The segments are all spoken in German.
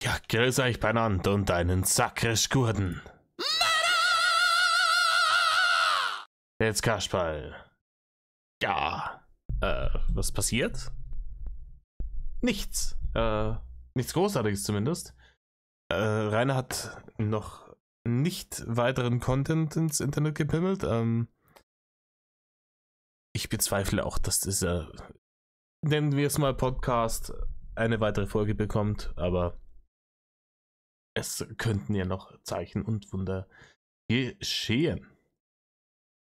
Ja, grüß euch beieinander und einen sakrisch Gurden. Jetzt Kasperl. Ja, was passiert? Nichts. Nichts Großartiges zumindest. Rainer hat noch nicht weiteren Content ins Internet gepimmelt. Ich bezweifle auch, dass dieser, nennen wir es mal Podcast, eine weitere Folge bekommt, aber es könnten ja noch Zeichen und Wunder geschehen.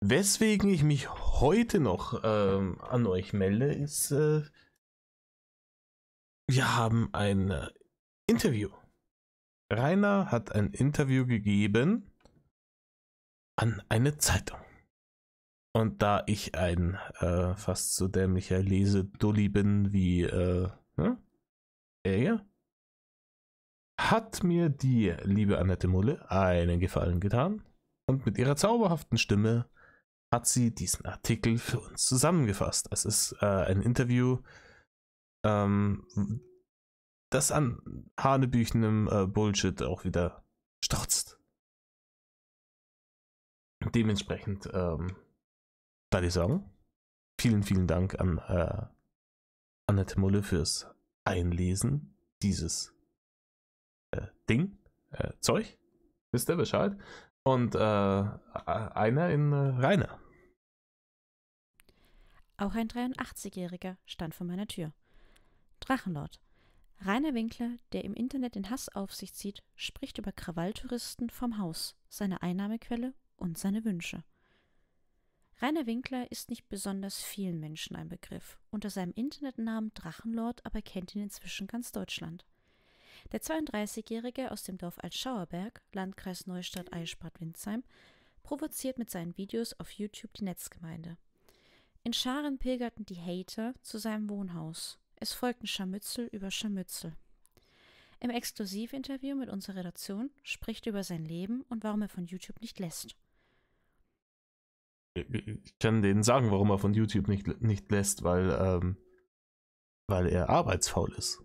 Weswegen ich mich heute noch an euch melde, ist, wir haben ein Interview. Rainer hat ein Interview gegeben an eine Zeitung. Und da ich ein fast so dämlicher Lesedulli bin wie er hier, hat mir die liebe Annette Mulle einen Gefallen getan und mit ihrer zauberhaften Stimme hat sie diesen Artikel für uns zusammengefasst. Es ist ein Interview, das an hanebüchenem Bullshit auch wieder strotzt. Dementsprechend, würde ich sagen, vielen, vielen Dank an Annette Mulle fürs Einlesen dieses Zeug. Wisst ihr Bescheid? Und einer in Rainer. Auch ein 83-Jähriger stand vor meiner Tür. Drachenlord. Rainer Winkler, der im Internet den Hass auf sich zieht, spricht über Krawalltouristen vom Haus, seine Einnahmequelle und seine Wünsche. Rainer Winkler ist nicht besonders vielen Menschen ein Begriff. Unter seinem Internetnamen Drachenlord aber kennt ihn inzwischen ganz Deutschland. Der 32-Jährige aus dem Dorf Altschauerberg, Landkreis Neustadt-Eichstätt-Windsheim, provoziert mit seinen Videos auf YouTube die Netzgemeinde. In Scharen pilgerten die Hater zu seinem Wohnhaus. Es folgten Scharmützel über Scharmützel. Im Exklusivinterview mit unserer Redaktion spricht er über sein Leben und warum er von YouTube nicht lässt. Ich kann denen sagen, warum er von YouTube nicht lässt, weil er arbeitsfaul ist.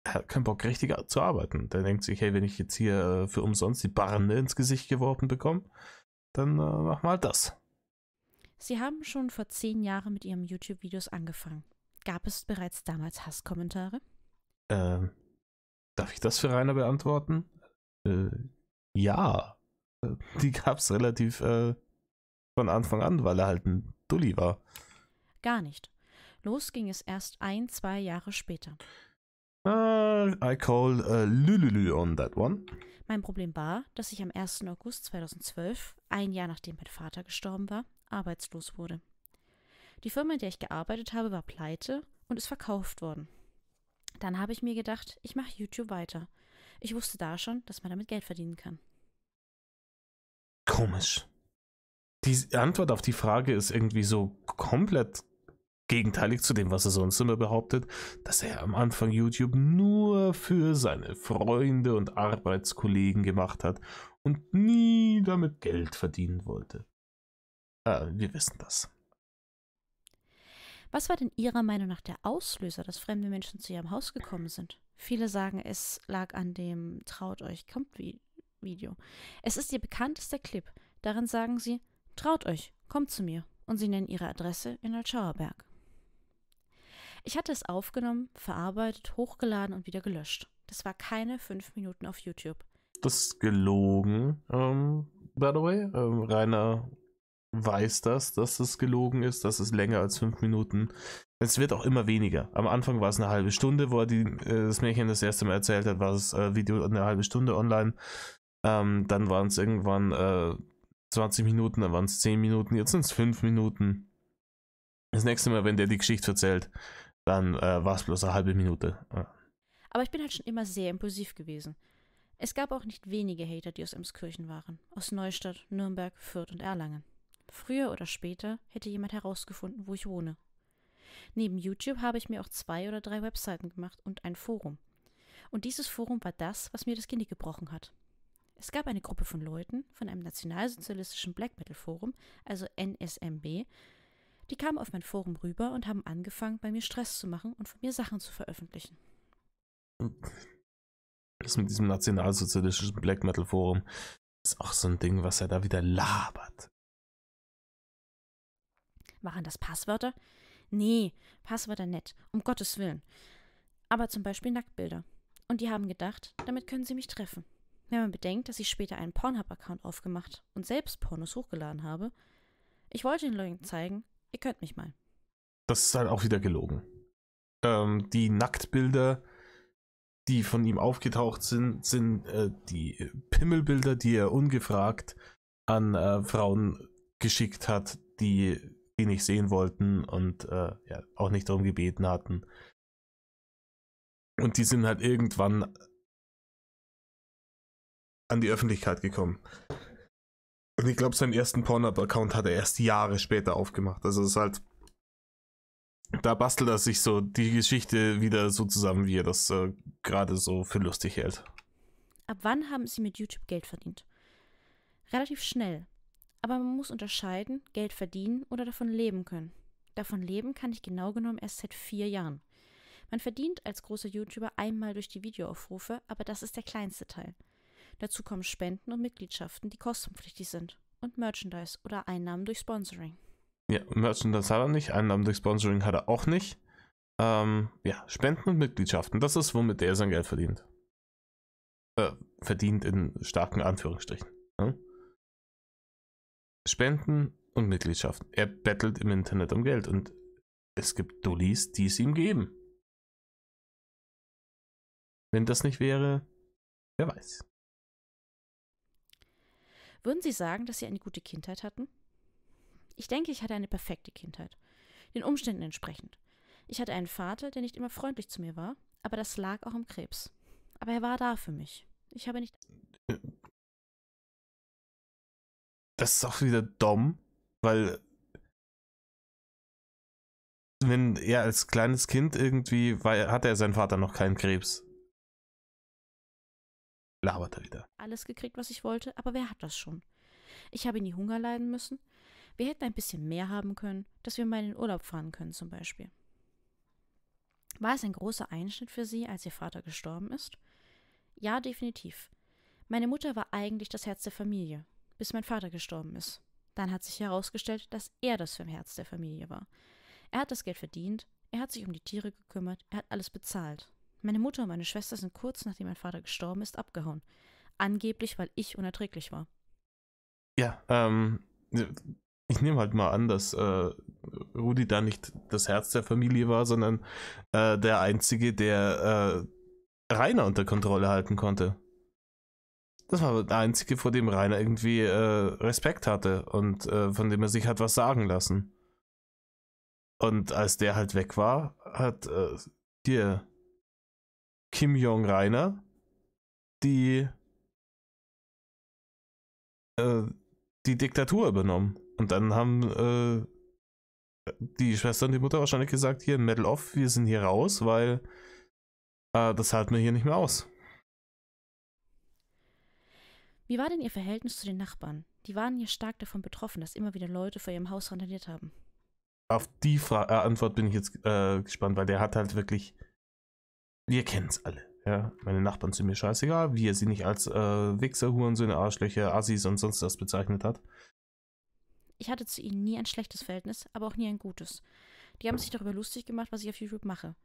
Er hat keinen Bock, richtig zu arbeiten. Der denkt sich, hey, wenn ich jetzt hier für umsonst die Barne ins Gesicht geworfen bekomme, dann mach mal das. Sie haben schon vor 10 Jahren mit ihren YouTube-Videos angefangen. Gab es bereits damals Hasskommentare? Darf ich das für Rainer beantworten? Ja. Die gab es relativ von Anfang an, weil er halt ein Dulli war. Gar nicht. Los ging es erst 1-2 Jahre später. I call Lülülü on that one. Mein Problem war, dass ich am 1. August 2012, ein Jahr nachdem mein Vater gestorben war, arbeitslos wurde. Die Firma, in der ich gearbeitet habe, war pleite und ist verkauft worden. Dann habe ich mir gedacht, ich mache YouTube weiter. Ich wusste da schon, dass man damit Geld verdienen kann. Komisch. Die Antwort auf die Frage ist irgendwie so komplett gegenteilig zu dem, was er sonst immer behauptet, dass er am Anfang YouTube nur für seine Freunde und Arbeitskollegen gemacht hat und nie damit Geld verdienen wollte. Wir wissen das. Was war denn Ihrer Meinung nach der Auslöser, dass fremde Menschen zu Ihrem Haus gekommen sind? Viele sagen, es lag an dem Traut euch, kommt Video. Es ist Ihr bekanntester Clip. Darin sagen Sie, traut euch, kommt zu mir. Und Sie nennen Ihre Adresse in Altschauerberg. Ich hatte es aufgenommen, verarbeitet, hochgeladen und wieder gelöscht. Das war keine 5 Minuten auf YouTube. Das ist gelogen, by the way. Rainer weiß dass es gelogen ist, dass es länger als 5 Minuten. Es wird auch immer weniger. Am Anfang war es eine halbe Stunde, wo er das Märchen das erste Mal erzählt hat, war das Video eine halbe Stunde online. Dann waren es irgendwann 20 Minuten, dann waren es 10 Minuten, jetzt sind es 5 Minuten. Das nächste Mal, wenn der die Geschichte erzählt, dann war es bloß eine halbe Minute. Ja. Aber ich bin halt schon immer sehr impulsiv gewesen. Es gab auch nicht wenige Hater, die aus Emskirchen waren. Aus Neustadt, Nürnberg, Fürth und Erlangen. Früher oder später hätte jemand herausgefunden, wo ich wohne. Neben YouTube habe ich mir auch 2 oder 3 Webseiten gemacht und ein Forum. Und dieses Forum war das, was mir das Genick gebrochen hat. Es gab eine Gruppe von Leuten von einem nationalsozialistischen Black Metal Forum, also NSMB, die kamen auf mein Forum rüber und haben angefangen, bei mir Stress zu machen und von mir Sachen zu veröffentlichen. Das mit diesem nationalsozialistischen Black Metal Forum ist auch so ein Ding, was er da wieder labert. Waren das Passwörter? Nee, Passwörter nicht, um Gottes Willen. Aber zum Beispiel Nacktbilder. Und die haben gedacht, damit können sie mich treffen. Wenn man bedenkt, dass ich später einen Pornhub-Account aufgemacht und selbst Pornos hochgeladen habe, ich wollte den Leuten zeigen, ihr könnt mich mal. Das ist halt auch wieder gelogen. Die Nacktbilder, die von ihm aufgetaucht sind, sind die Pimmelbilder, die er ungefragt an Frauen geschickt hat, die nicht sehen wollten und ja, auch nicht darum gebeten hatten. Und die sind halt irgendwann an die Öffentlichkeit gekommen. Und ich glaube, seinen ersten Pornhub-Account hat er erst Jahre später aufgemacht. Also es ist halt, da bastelt er sich so die Geschichte wieder so zusammen, wie er das gerade so für lustig hält. Ab wann haben sie mit YouTube Geld verdient? Relativ schnell. Aber man muss unterscheiden, Geld verdienen oder davon leben können. Davon leben kann ich genau genommen erst seit 4 Jahren. Man verdient als großer YouTuber einmal durch die Videoaufrufe, aber das ist der kleinste Teil. Dazu kommen Spenden und Mitgliedschaften, die kostenpflichtig sind. Und Merchandise oder Einnahmen durch Sponsoring. Ja, Merchandise hat er nicht, Einnahmen durch Sponsoring hat er auch nicht. Ja, Spenden und Mitgliedschaften, das ist, womit er sein Geld verdient. Verdient in starken Anführungsstrichen. Ja? Spenden und Mitgliedschaften. Er bettelt im Internet um Geld und es gibt Dullis, die es ihm geben. Wenn das nicht wäre, wer weiß. Würden Sie sagen, dass Sie eine gute Kindheit hatten? Ich denke, ich hatte eine perfekte Kindheit. Den Umständen entsprechend. Ich hatte einen Vater, der nicht immer freundlich zu mir war, aber das lag auch am Krebs. Aber er war da für mich. Ich habe nicht... Das ist auch wieder dumm, weil wenn er als kleines Kind irgendwie hatte er seinen Vater noch keinen Krebs. Labert er wieder. Alles gekriegt, was ich wollte, aber wer hat das schon? Ich habe nie Hunger leiden müssen. Wir hätten ein bisschen mehr haben können, dass wir mal in den Urlaub fahren können zum Beispiel. War es ein großer Einschnitt für Sie, als Ihr Vater gestorben ist? Ja, definitiv. Meine Mutter war eigentlich das Herz der Familie, bis mein Vater gestorben ist. Dann hat sich herausgestellt, dass er das Herz der Familie war. Er hat das Geld verdient, er hat sich um die Tiere gekümmert, er hat alles bezahlt. Meine Mutter und meine Schwester sind kurz nachdem mein Vater gestorben ist, abgehauen. Angeblich, weil ich unerträglich war. Ja, ich nehme halt mal an, dass Rudi da nicht das Herz der Familie war, sondern der Einzige, der Rainer unter Kontrolle halten konnte. Das war der Einzige, vor dem Rainer irgendwie Respekt hatte und von dem er sich hat was sagen lassen. Und als der halt weg war, hat hier Kim Jong die Diktatur übernommen. Und dann haben die Schwester und die Mutter wahrscheinlich gesagt, hier, Medal off, wir sind hier raus, weil das halten wir hier nicht mehr aus. Wie war denn Ihr Verhältnis zu den Nachbarn? Die waren ja stark davon betroffen, dass immer wieder Leute vor ihrem Haus randaliert haben. Auf die Antwort bin ich jetzt gespannt, weil der hat halt wirklich, wir kennen es alle. Ja, meine Nachbarn sind mir scheißegal, wie er sie nicht als Wichser, Hurensöhne, Arschlöcher, Assis und sonst was bezeichnet hat. Ich hatte zu ihnen nie ein schlechtes Verhältnis, aber auch nie ein gutes. Die haben sich darüber lustig gemacht, was ich auf YouTube mache.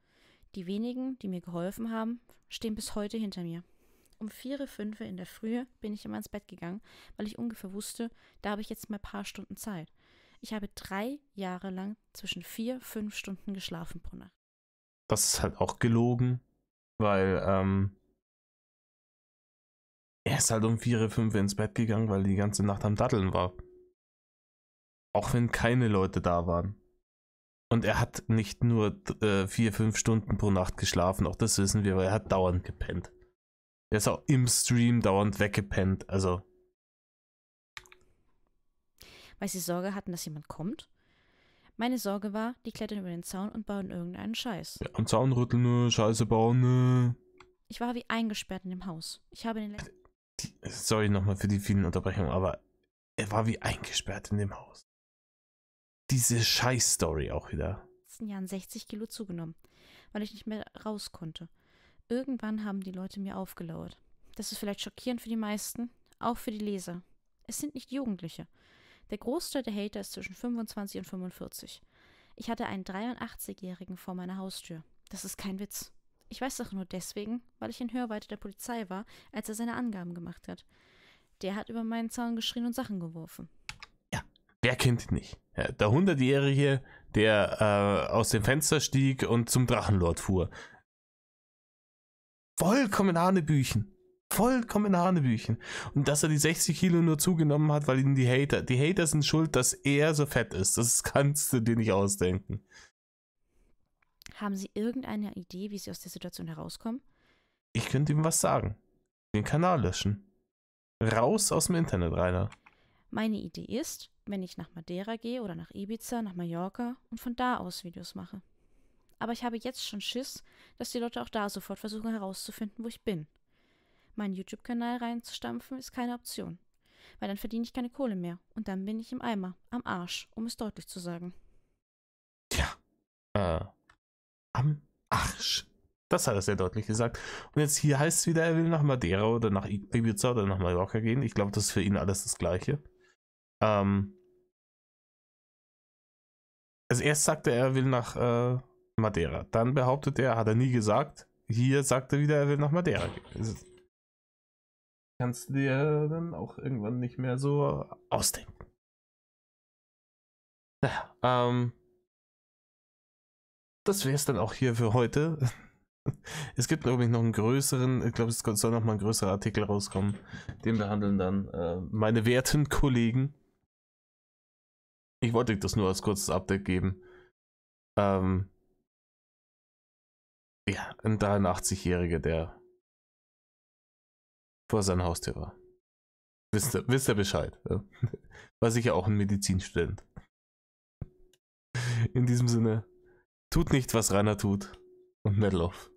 Die wenigen, die mir geholfen haben, stehen bis heute hinter mir. Um 4, 5 in der Früh bin ich immer ins Bett gegangen, weil ich ungefähr wusste, da habe ich jetzt mal ein paar Stunden Zeit. Ich habe 3 Jahre lang zwischen 4, 5 Stunden geschlafen pro Nacht. Das ist halt auch gelogen, weil er ist halt um 4, 5 ins Bett gegangen, weil die ganze Nacht am Datteln war. Auch wenn keine Leute da waren. Und er hat nicht nur 4, 5 Stunden pro Nacht geschlafen, auch das wissen wir, weil er hat dauernd gepennt. Er ist auch im Stream dauernd weggepennt, also. Weil sie Sorge hatten, dass jemand kommt? Meine Sorge war, die klettern über den Zaun und bauen irgendeinen Scheiß. Ja, am Zaun rütteln, ne, Scheiße bauen, ne. Ich war wie eingesperrt in dem Haus. Ich habe in den Sorry nochmal für die vielen Unterbrechungen, aber er war wie eingesperrt in dem Haus. Diese Scheiß-Story auch wieder. letzten Jahren 60 Kilo zugenommen, weil ich nicht mehr raus konnte. Irgendwann haben die Leute mir aufgelauert. Das ist vielleicht schockierend für die meisten, auch für die Leser. Es sind nicht Jugendliche. Der Großteil der Hater ist zwischen 25 und 45. Ich hatte einen 83-Jährigen vor meiner Haustür. Das ist kein Witz. Ich weiß das nur deswegen, weil ich in Hörweite der Polizei war, als er seine Angaben gemacht hat. Der hat über meinen Zaun geschrien und Sachen geworfen. Ja, wer kennt ihn nicht? Ja, der 100-Jährige, der aus dem Fenster stieg und zum Drachenlord fuhr. Vollkommen Hanebüchen. Vollkommen Hanebüchen. Und dass er die 60 Kilo nur zugenommen hat, weil ihn die Hater sind schuld, dass er so fett ist. Das kannst du dir nicht ausdenken. Haben Sie irgendeine Idee, wie Sie aus der Situation herauskommen? Ich könnte ihm was sagen. Den Kanal löschen. Raus aus dem Internet, Rainer. Meine Idee ist, wenn ich nach Madeira gehe oder nach Ibiza, nach Mallorca und von da aus Videos mache. Aber ich habe jetzt schon Schiss, dass die Leute auch da sofort versuchen herauszufinden, wo ich bin. Meinen YouTube-Kanal reinzustampfen ist keine Option, weil dann verdiene ich keine Kohle mehr und dann bin ich im Eimer, am Arsch, um es deutlich zu sagen. Tja, am Arsch. Das hat er sehr deutlich gesagt. Und jetzt hier heißt es wieder, er will nach Madeira oder nach Ibiza oder nach Mallorca gehen. Ich glaube, das ist für ihn alles das Gleiche. Also erst sagte er will nach Madeira. Dann behauptet er, hat er nie gesagt. Hier sagt er wieder, er will nach Madeira gehen. Also, kannst du dir dann auch irgendwann nicht mehr so ausdenken. Naja, das wäre es dann auch hier für heute. Es gibt, glaube ich, noch einen größeren, ich glaube, es soll noch mal ein größerer Artikel rauskommen. Den behandeln dann meine werten Kollegen. Ich wollte das nur als kurzes Update geben. Ja, ein 83-Jähriger, der vor seiner Haustür war. Wisst ihr Bescheid. War sicher auch ein Medizinstudent. In diesem Sinne, tut nicht, was Rainer tut. Und Medloff.